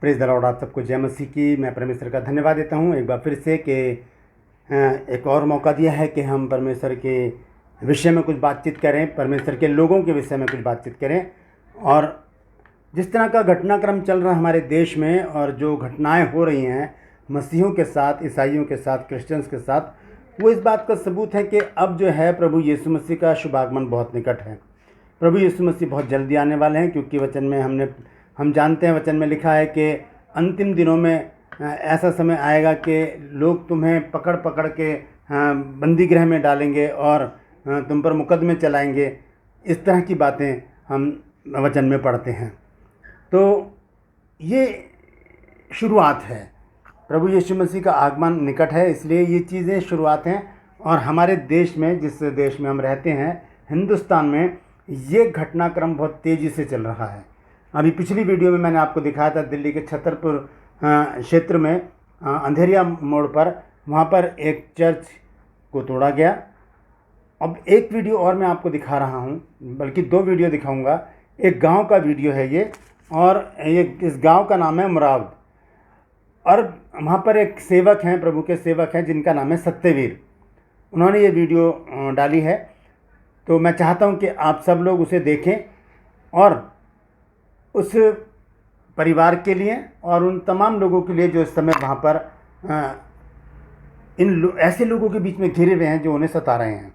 Praise the Lord. आप सबको जय मसीह की। मैं परमेश्वर का धन्यवाद देता हूँ एक बार फिर से कि एक और मौका दिया है कि हम परमेश्वर के विषय में कुछ बातचीत करें, परमेश्वर के लोगों के विषय में कुछ बातचीत करें। और जिस तरह का घटनाक्रम चल रहा है हमारे देश में और जो घटनाएं हो रही हैं मसीहों के साथ, ईसाइयों के साथ, क्रिश्चियंस के साथ, वो इस बात का सबूत है कि अब जो है प्रभु यीशु मसीह का शुभागमन बहुत निकट है। प्रभु यीशु मसीह बहुत जल्दी आने वाले हैं, क्योंकि वचन में हम जानते हैं, वचन में लिखा है कि अंतिम दिनों में ऐसा समय आएगा कि लोग तुम्हें पकड़ पकड़ के बंदी गृह में डालेंगे और तुम पर मुकदमे चलाएंगे। इस तरह की बातें हम वचन में पढ़ते हैं। तो ये शुरुआत है, प्रभु यीशु मसीह का आगमन निकट है, इसलिए ये चीज़ें शुरुआत हैं। और हमारे देश में, जिस देश में हम रहते हैं, हिंदुस्तान में, ये घटनाक्रम बहुत तेज़ी से चल रहा है। अभी पिछली वीडियो में मैंने आपको दिखाया था दिल्ली के छतरपुर क्षेत्र में अंधेरिया मोड़ पर, वहाँ पर एक चर्च को तोड़ा गया। अब एक वीडियो और मैं आपको दिखा रहा हूँ, बल्कि दो वीडियो दिखाऊंगा। एक गांव का वीडियो है ये, और ये इस गांव का नाम है उमरावद। और वहाँ पर एक सेवक हैं, प्रभु के सेवक हैं, जिनका नाम है सत्यवीर। उन्होंने ये वीडियो डाली है, तो मैं चाहता हूँ कि आप सब लोग उसे देखें और उस परिवार के लिए और उन तमाम लोगों के लिए जो इस समय वहाँ पर ऐसे लोगों के बीच में घिरे हुए हैं जो उन्हें सता रहे हैं।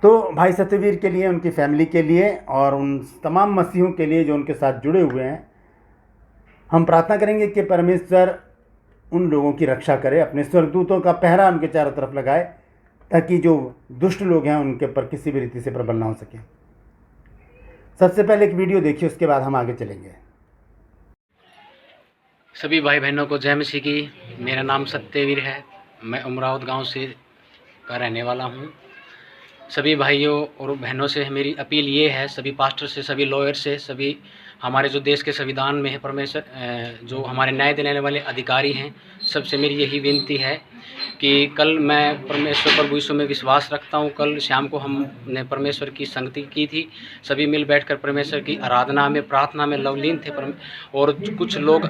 तो भाई सत्यवीर के लिए, उनकी फैमिली के लिए और उन तमाम मसीहों के लिए जो उनके साथ जुड़े हुए हैं, हम प्रार्थना करेंगे कि परमेश्वर उन लोगों की रक्षा करे, अपने स्वर्गदूतों का पहरा उनके चारों तरफ लगाए, ताकि जो दुष्ट लोग हैं उनके ऊपर किसी भी रीति से प्रबल ना हो सके। सबसे पहले एक वीडियो देखिए, उसके बाद हम आगे चलेंगे। सभी भाई बहनों को जय मसीह की। मेरा नाम सत्यवीर है, मैं उमरावद गांव से का रहने वाला हूं। सभी भाइयों और बहनों से मेरी अपील ये है, सभी पास्टर से, सभी लॉयर से, सभी हमारे जो देश के संविधान में है परमेश्वर, जो हमारे न्याय दिलाने वाले अधिकारी हैं, सबसे मेरी यही विनती है कि कल मैं परमेश्वर प्रभु यीशु में विश्वास रखता हूं। कल शाम को हमने परमेश्वर की संगति की थी, सभी मिल बैठकर परमेश्वर की आराधना में, प्रार्थना में लवलीन थे। और कुछ लोग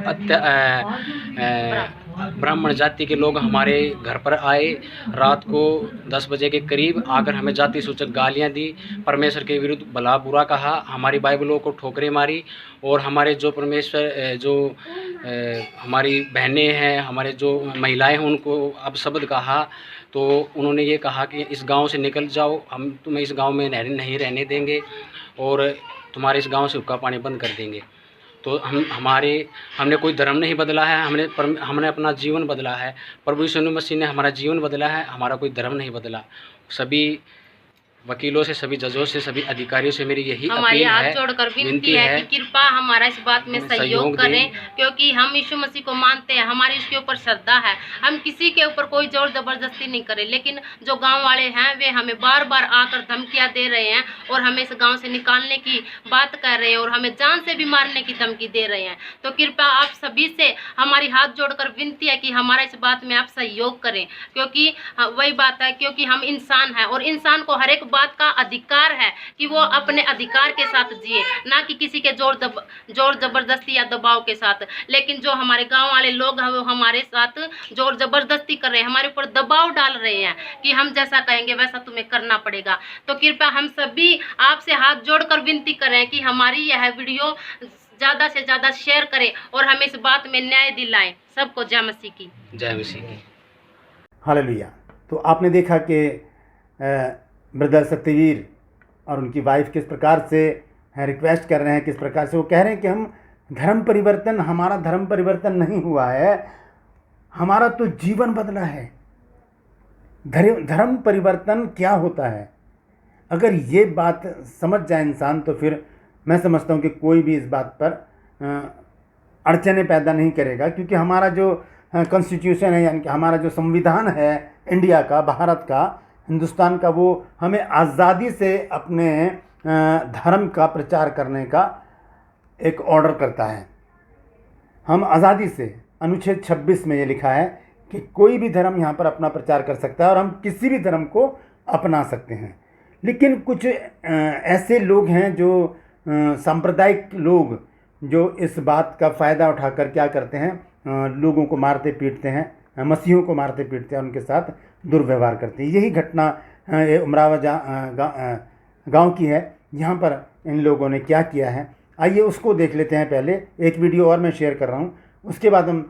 ब्राह्मण जाति के लोग हमारे घर पर आए, रात को 10 बजे के करीब आकर हमें जाति सूचक गालियां दी, परमेश्वर के विरुद्ध भला बुरा कहा, हमारी बाइबलों को ठोकरें मारी। और हमारे जो परमेश्वर जो हमारी बहनें हैं, हमारे जो महिलाएं हैं, उनको अब शब्द कहा। तो उन्होंने ये कहा कि इस गांव से निकल जाओ, हम तुम्हें इस गांव में नहीं रहने देंगे और तुम्हारे इस गांव से हुक्का पानी बंद कर देंगे। तो हमने कोई धर्म नहीं बदला है, हमने अपना जीवन बदला है। प्रभु यीशु मसीह ने हमारा जीवन बदला है, हमारा कोई धर्म नहीं बदला। सभी वकीलों से, सभी जजों से, सभी अधिकारियों से मेरी यही हमारी अपील हाथ है, जोड़कर विनती है कि कृपा हमारा इस बात में सहयोग करें, क्योंकि हम यीशु मसीह को मानते हैं, हमारी इसके ऊपर श्रद्धा है। हम किसी के ऊपर कोई जोर जबरदस्ती नहीं करें, लेकिन जो गांव वाले हैं वे हमें बार बार आकर धमकियां दे रहे हैं और हमें इस गांव से निकालने की बात कर रहे हैं और हमें जान से भी मारने की धमकी दे रहे हैं। तो कृपया आप सभी से हमारी हाथ जोड़कर विनती है कि हमारा इस बात में आप सहयोग करें, क्योंकि वही बात है, क्योंकि हम इंसान हैं और इंसान को हर एक बात का अधिकार है कि वो अपने अधिकार के साथ जिए, ना कि किसी के जोर जबरदस्ती या दबाव के साथ। लेकिन जो हमारे गांव वाले लोग हैं वो हमारे साथ जोर जबरदस्ती कर रहे हैं, हमारे ऊपर दबाव डाल रहे हैं कि हम जैसा कहेंगे वैसा तुम्हें करना पड़ेगा। तो कृपया हम सभी आपसे हाथ जोड़कर विनती करें कि हमारी यह वीडियो ज्यादा से ज्यादा शेयर करें और हमें इस बात में न्याय दिलाएं। सबको जय मसीह की। जय मसीह की। हालेलुया। तो आपने देखा कि ब्रदर सत्यवीर और उनकी वाइफ किस प्रकार से रिक्वेस्ट कर रहे हैं, किस प्रकार से वो कह रहे हैं कि हम हमारा धर्म परिवर्तन नहीं हुआ है, हमारा तो जीवन बदला है। धर्म परिवर्तन क्या होता है? अगर ये बात समझ जाए इंसान, तो फिर मैं समझता हूँ कि कोई भी इस बात पर अड़चनें पैदा नहीं करेगा, क्योंकि हमारा जो कॉन्स्टिट्यूशन है, यानी कि हमारा जो संविधान है इंडिया का, भारत का, हिंदुस्तान का, वो हमें आज़ादी से अपने धर्म का प्रचार करने का एक ऑर्डर करता है। हम आज़ादी से, अनुच्छेद 26 में ये लिखा है कि कोई भी धर्म यहाँ पर अपना प्रचार कर सकता है और हम किसी भी धर्म को अपना सकते हैं। लेकिन कुछ ऐसे लोग हैं जो सांप्रदायिक लोग जो इस बात का फ़ायदा उठाकर क्या करते हैं, लोगों को मारते पीटते हैं, मसीहों को मारते पीटते हैं, उनके साथ दुर्व्यवहार करते हैं। यही घटना उमरावा गांव की है। यहाँ पर इन लोगों ने क्या किया है, आइए उसको देख लेते हैं। पहले एक वीडियो और मैं शेयर कर रहा हूँ, उसके बाद हम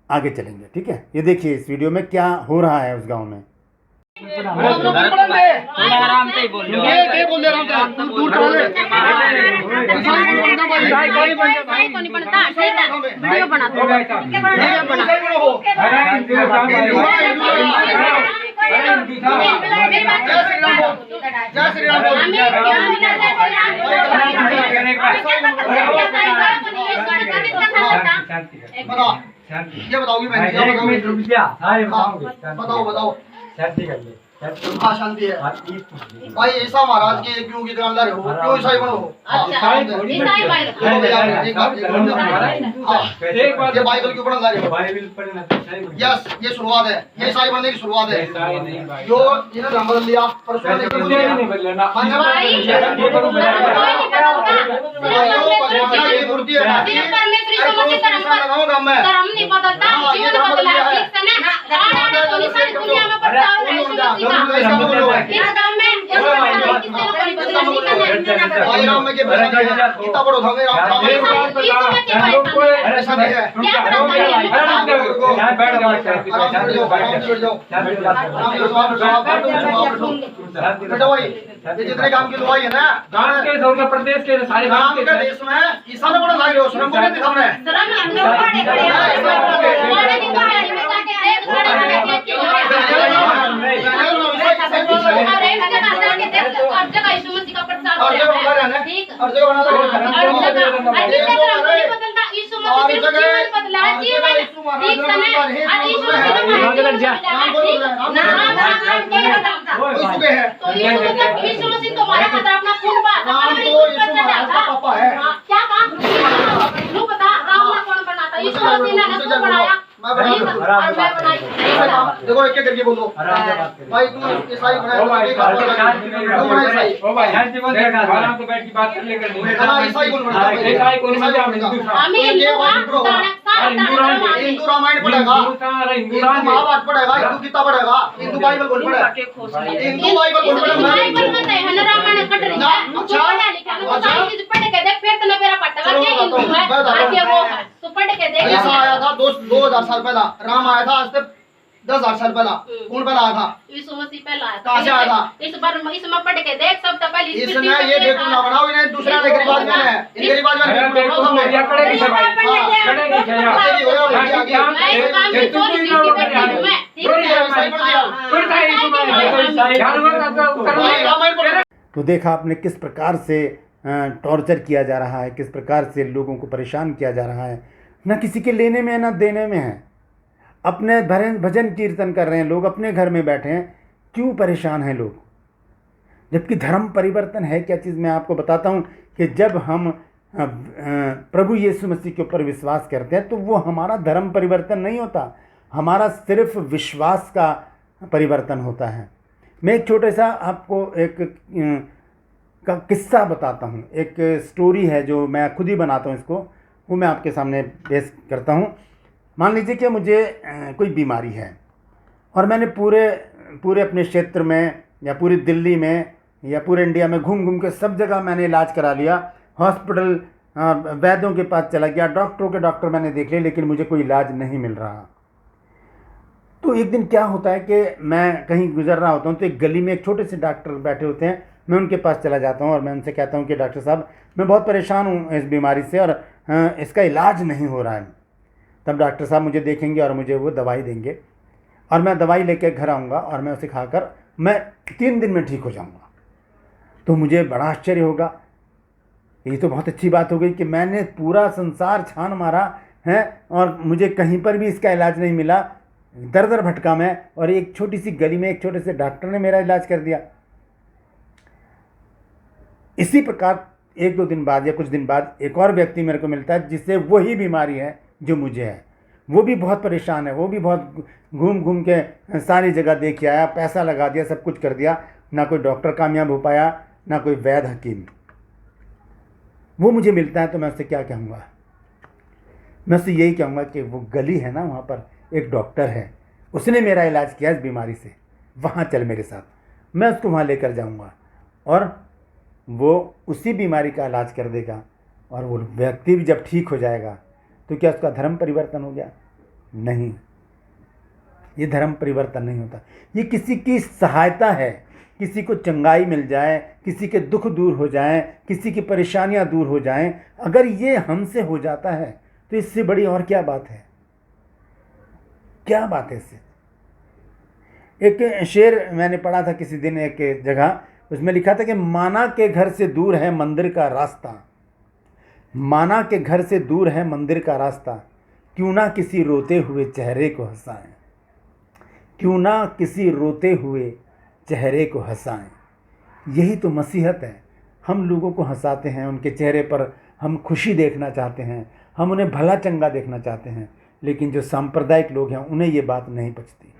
आगे चलेंगे, ठीक है। ये देखिए इस वीडियो में क्या हो रहा है उस गांव में। आराम से बोल लो, ये बोल दे रहा हूं, दूर चले को नहीं बनता, ठीक है, वीडियो बनाते हो, ये बताओगी बहन जी, बताओ हाँ शांति है भाई। ऐसा महाराज के क्यों की दुकानदार हो, क्यों ईसाई बनो हो? ये बाइबल क्यों पढ़ने जा रहे हो? यस, ये शुरुआत है, ये ईसाई बनने की शुरुआत है। जो इन्हें नाम बदल दिया परसों जितने काम की लुआई है ना गांव के प्रदेश के सारे गांव के देश में ईसा ने बड़ा लाग रहे हो, शर्म को नहीं दिखाना है। देखो एक करके बोलो भाई, तू ईसाई बना हिंदू रामायण पढ़ेगा, हिंदू महाभारत पढ़ेगा, हिंदू गीता पढ़ेगा, हिंदू बाइबल कौन पढ़ेगा? हिंदू बाइबल कौन पढ़ेगा? ऐसा आया था 2000 साल पहला, राम आया था आज से 10,000 साल पहला। कौन पहला आया था? यीशु मसीह पहला आया था। कहाँ से आया था? इस बार इसमें पढ़ के देख, सब तो पहले इसने ये बेवकूफ ना बनाओ, इन्हें दूसरा ने गरीबाज में है, इन गरीबाज में बेवकूफ हम क्या करेंगे सब भाई? तो देखा आपने किस प्रकार से टॉर्चर किया जा रहा है, किस प्रकार से लोगों को परेशान किया जा रहा है। ना किसी के लेने में ना देने में है। अपने भजन कीर्तन कर रहे हैं लोग, अपने घर में बैठे हैं, क्यों परेशान हैं लोग? जबकि धर्म परिवर्तन है क्या चीज़, मैं आपको बताता हूँ कि जब हम प्रभु यीशु मसीह के ऊपर विश्वास करते हैं तो वो हमारा धर्म परिवर्तन नहीं होता, हमारा सिर्फ विश्वास का परिवर्तन होता है। मैं एक छोटे सा आपको एक का किस्सा बताता हूँ। एक स्टोरी है जो मैं खुद ही बनाता हूँ, इसको वो मैं आपके सामने पेश करता हूँ। मान लीजिए कि मुझे कोई बीमारी है और मैंने पूरे अपने क्षेत्र में या पूरी दिल्ली में या पूरे इंडिया में घूम घूम के सब जगह मैंने इलाज करा लिया, हॉस्पिटल वैद्यों के पास चला गया, डॉक्टर मैंने देख लिए, लेकिन मुझे कोई इलाज नहीं मिल रहा। तो एक दिन क्या होता है कि मैं कहीं गुजर रहा होता हूँ तो एक गली में एक छोटे से डॉक्टर बैठे होते हैं, मैं उनके पास चला जाता हूँ और मैं उनसे कहता हूँ कि डॉक्टर साहब मैं बहुत परेशान हूँ इस बीमारी से और इसका इलाज नहीं हो रहा है। तब डॉक्टर साहब मुझे देखेंगे और मुझे वो दवाई देंगे और मैं दवाई लेकर घर आऊँगा और मैं उसे खाकर मैं 3 दिन में ठीक हो जाऊँगा। तो मुझे बड़ा आश्चर्य होगा, ये तो बहुत अच्छी बात हो गई कि मैंने पूरा संसार छान मारा है और मुझे कहीं पर भी इसका इलाज नहीं मिला, दर दर भटका मैं, और एक छोटी सी गली में एक छोटे से डॉक्टर ने मेरा इलाज कर दिया। इसी प्रकार 1-2 दिन बाद या कुछ दिन बाद एक और व्यक्ति मेरे को मिलता है जिससे वही बीमारी है जो मुझे है। वो भी बहुत परेशान है, वो भी बहुत घूम घूम के सारी जगह देख के आया, पैसा लगा दिया, सब कुछ कर दिया, ना कोई डॉक्टर कामयाब हो पाया, ना कोई वैद्य हकीम। वो मुझे मिलता है तो मैं उससे क्या कहूँगा? मैं उससे यही कहूँगा कि वो गली है ना, वहाँ पर एक डॉक्टर है, उसने मेरा इलाज किया इस बीमारी से, वहाँ चल मेरे साथ, मैं उसको वहाँ लेकर जाऊँगा और वो उसी बीमारी का इलाज कर देगा और वो व्यक्ति भी जब ठीक हो जाएगा तो क्या उसका धर्म परिवर्तन हो गया? नहीं, ये धर्म परिवर्तन नहीं होता। ये किसी की सहायता है, किसी को चंगाई मिल जाए, किसी के दुख दूर हो जाएं, किसी की परेशानियां दूर हो जाएं, अगर ये हमसे हो जाता है तो इससे बड़ी और क्या बात है? क्या बात है इससे? एक शेर मैंने पढ़ा था किसी दिन एक जगह, उसमें लिखा था कि माना के घर से दूर है मंदिर का रास्ता, माना के घर से दूर है मंदिर का रास्ता, क्यों ना किसी रोते हुए चेहरे को हंसाएं, क्यों ना किसी रोते हुए चेहरे को हंसाएं। यही तो मसीहत है। हम लोगों को हंसाते हैं, उनके चेहरे पर हम खुशी देखना चाहते हैं, हम उन्हें भला चंगा देखना चाहते हैं, लेकिन जो सांप्रदायिक लोग हैं उन्हें ये बात नहीं पचती।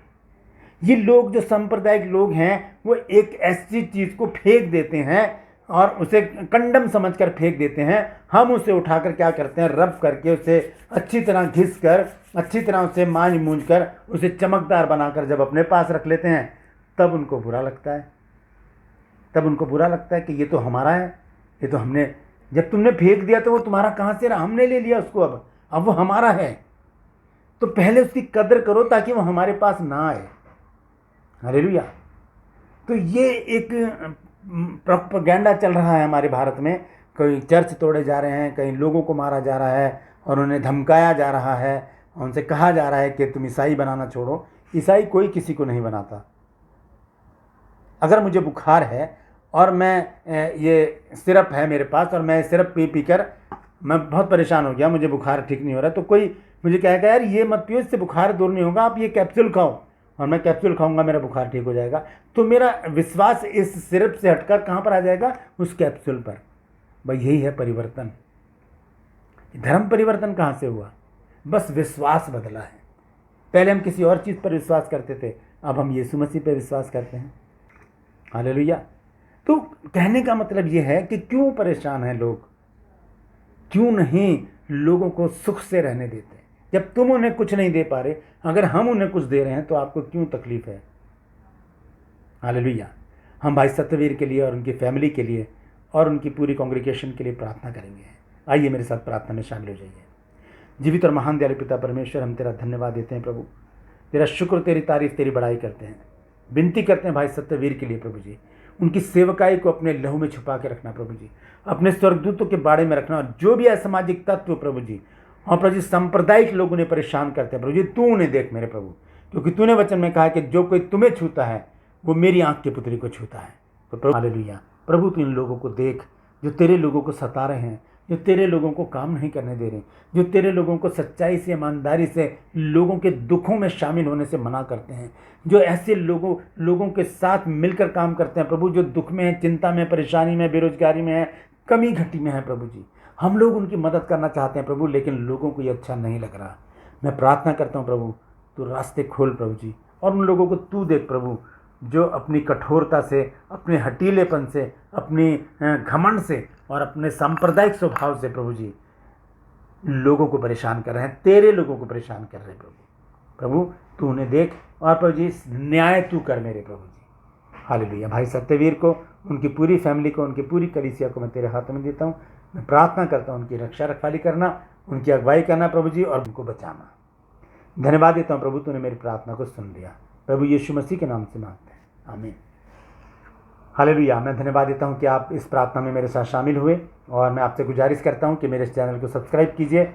ये लोग जो सांप्रदायिक लोग हैं वो एक ऐसी चीज़ को फेंक देते हैं और उसे कंडम समझकर फेंक देते हैं। हम उसे उठाकर क्या करते हैं, रब करके उसे अच्छी तरह घिस कर, अच्छी तरह उसे मांझ मूंझ कर, उसे चमकदार बनाकर जब अपने पास रख लेते हैं तब उनको बुरा लगता है। तब उनको बुरा लगता है कि ये तो हमारा है, ये तो हमने, जब तुमने फेंक दिया तो वो तुम्हारा कहाँ से रहा, हमने ले लिया उसको, अब वो हमारा है। तो पहले उसकी कदर करो ताकि वो हमारे पास ना आए। हालेलुया। तो ये एक प्रोपेगेंडा चल रहा है हमारे भारत में, कहीं चर्च तोड़े जा रहे हैं, कहीं लोगों को मारा जा रहा है और उन्हें धमकाया जा रहा है, उनसे कहा जा रहा है कि तुम ईसाई बनाना छोड़ो। ईसाई कोई किसी को नहीं बनाता। अगर मुझे बुखार है और मैं ये सिरप है मेरे पास और मैं सिरप पी कर मैं बहुत परेशान हो गया, मुझे बुखार ठीक नहीं हो रहा, तो कोई मुझे कहेगा यार ये मत पियो, इससे बुखार दूर नहीं होगा, आप ये कैप्सूल खाओ, और मैं कैप्सूल खाऊंगा मेरा बुखार ठीक हो जाएगा। तो मेरा विश्वास इस सिरप से हटकर कहाँ पर आ जाएगा? उस कैप्सूल पर। भाई यही है परिवर्तन। धर्म परिवर्तन कहाँ से हुआ? बस विश्वास बदला है। पहले हम किसी और चीज़ पर विश्वास करते थे, अब हम यीशु मसीह पर विश्वास करते हैं। हालेलुया। तो कहने का मतलब ये है कि क्यों परेशान हैं लोग, क्यों नहीं लोगों को सुख से रहने देते? जब तुम उन्हें कुछ नहीं दे पा रहे, अगर हम उन्हें कुछ दे रहे हैं तो आपको क्यों तकलीफ है? हालेलुया। हम भाई सत्यवीर के लिए और उनकी फैमिली के लिए और उनकी पूरी कांग्रीगेशन के लिए प्रार्थना करेंगे। आइए मेरे साथ प्रार्थना में शामिल हो जाइए। जीवित और महान दयालु पिता परमेश्वर, हम तेरा धन्यवाद देते हैं प्रभु, तेरा शुक्र, तेरी तारीफ, तेरी बड़ाई करते हैं। विनती करते हैं भाई सत्यवीर के लिए प्रभु जी, उनकी सेवकाई को अपने लहू में छुपा के रखना प्रभु जी, अपने स्वर्गदूतों के बाड़े में रखना। और जो भी असामाजिक तत्व प्रभु जी और प्रभु जी सांप्रदायिक लोग उन्हें परेशान करते हैं प्रभु जी, तू उन्हें देख मेरे प्रभु, क्योंकि तूने वचन में कहा कि जो कोई तुम्हें छूता है वो मेरी आंख की पुतली को छूता है। तो प्रभु हालेलुया, प्रभु तू इन लोगों को देख जो तेरे लोगों को सता रहे हैं, जो तेरे लोगों को काम नहीं करने दे रहे, जो तेरे लोगों को सच्चाई से, ईमानदारी से लोगों के दुखों में शामिल होने से मना करते हैं, जो ऐसे लोगों के साथ मिलकर काम करते हैं प्रभु, जो दुख में है, चिंता में, परेशानी में, बेरोजगारी में है, कमी घटी में है प्रभु जी। हम लोग उनकी मदद करना चाहते हैं प्रभु, लेकिन लोगों को ये अच्छा नहीं लग रहा। मैं प्रार्थना करता हूँ प्रभु, तू रास्ते खोल प्रभु जी, और उन लोगों को तू देख प्रभु जो अपनी कठोरता से, अपने हटीलेपन से, अपनी घमंड से और अपने सांप्रदायिक स्वभाव से प्रभु जी लोगों को परेशान कर रहे हैं, तेरे लोगों को परेशान कर रहे हैं प्रभु तू उन्हें देख और प्रभु जी न्याय तू कर मेरे प्रभु जी। हालेलुया। भाई सत्यवीर को, उनकी पूरी फैमिली को, उनकी पूरी कलीसिया को मैं तेरे हाथ में देता हूँ। मैं प्रार्थना करता हूँ उनकी रक्षा रखवाली करना, उनकी अगुवाई करना प्रभु जी, और उनको बचाना। धन्यवाद देता हूँ प्रभु, तूने मेरी प्रार्थना को सुन लिया। प्रभु यीशु मसीह के नाम से मांगते हैं, आमीन। हालेलुया। मैं धन्यवाद देता हूँ कि आप इस प्रार्थना में मेरे साथ शामिल हुए, और मैं आपसे गुजारिश करता हूँ कि मेरे इस चैनल को सब्सक्राइब कीजिए,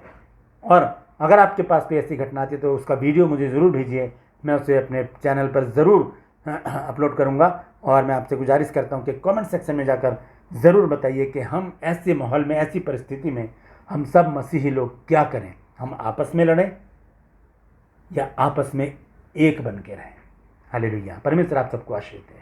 और अगर आपके पास कोई ऐसी घटना आती है तो उसका वीडियो मुझे ज़रूर भेजिए, मैं उसे अपने चैनल पर ज़रूर अपलोड करूँगा। और मैं आपसे गुजारिश करता हूँ कि कमेंट सेक्शन में जाकर ज़रूर बताइए कि हम ऐसे माहौल में, ऐसी परिस्थिति में हम सब मसीही लोग क्या करें। हम आपस में लड़ें या आपस में एक बन के रहें। हालेलुया। परमेश्वर आप सबको आशीष दे।